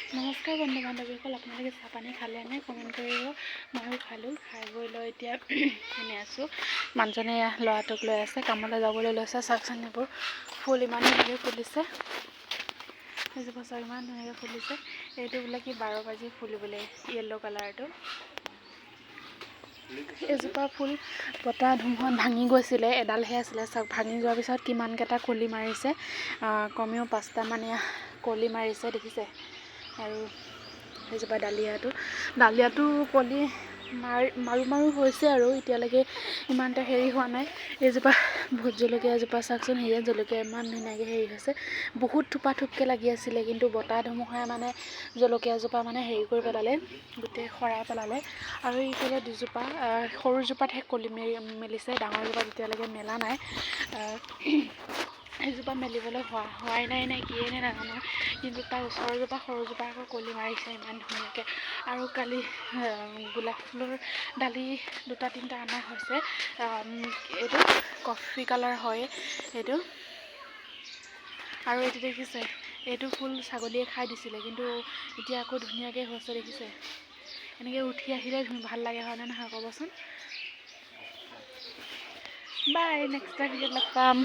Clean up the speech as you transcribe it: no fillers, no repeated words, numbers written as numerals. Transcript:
নমস্কাৰ বন্ধু বান্ধৱীসকল, আপোনালোকে চাহ পানী খালেনে? কমেণ্ট কৰিব। ময়ো খালোঁ, খাই বৈ লৈ এতিয়া এনে আছোঁ। মানুহজনে ল'ৰাটোক লৈ আছে, কামলৈ যাবলৈ লৈছে। চাওকচোন এইবোৰ ফুল ইমান ধুনীয়াকৈ ফুলিছে। সেইজোপা চাওক ইমান ধুনীয়াকৈ ফুলিছে। এইটো বোলে কি 12 বাজি ফুল বোলে, য়েল্ল' কালাৰটো। এজোপা ফুল বতাহ ধুমুহাত ভাঙি গৈছিলে, এডালহে আছিলে। চাওক ভাঙি যোৱাৰ পিছত কিমানকেইটা কলি মাৰিছে, কমেও 5টা মানে কলি মাৰিছে, দেখিছে? আৰু সেইজোপা ডালিয়াটো কলি মাৰো হৈছে আৰু এতিয়ালৈকে ইমান এটা হেৰি হোৱা নাই। এইজোপা ভোট জলকীয়া এজোপা চাওকচোন, হেৰিয়াত জলকীয়া ইমান ধুনীয়াকৈ হেৰি হৈছে। বহুত থোপা লাগি আছিলে, কিন্তু বতাহ ধুমুহাই মানে জলকীয়াজোপা মানে হেৰি কৰি পেলালে, গোটেই সৰাই পেলালে। আৰু এইফালে দুজোপা সৰুজোপাতহে কলি মেলিছে, ডাঙৰজোপাত এতিয়ালৈকে মেলা নাই। সেইজোপা মেলিবলৈ হোৱাই নাই নে কিয়ে নে নাজানো, কিন্তু তাৰ ওচৰজোপা সৰুজোপা আকৌ কলি মাৰিছে ইমান ধুনীয়াকৈ। আৰু কালি গোলাপ ফুলৰ ডালি 2-3টা অনা হৈছে। এইটো কফি কালাৰ হয় এইটো। আৰু এইটো দেখিছে, এইটো ফুল ছাগলীয়ে খাই দিছিলে, কিন্তু এতিয়া আকৌ ধুনীয়াকৈ হৈছে, দেখিছে? এনেকৈ উঠি আহিলে ভাল লাগে, হয়নে নহয় ক'বচোন? বাই, নেক্সট ভিডিঅ'ত লগ পাম।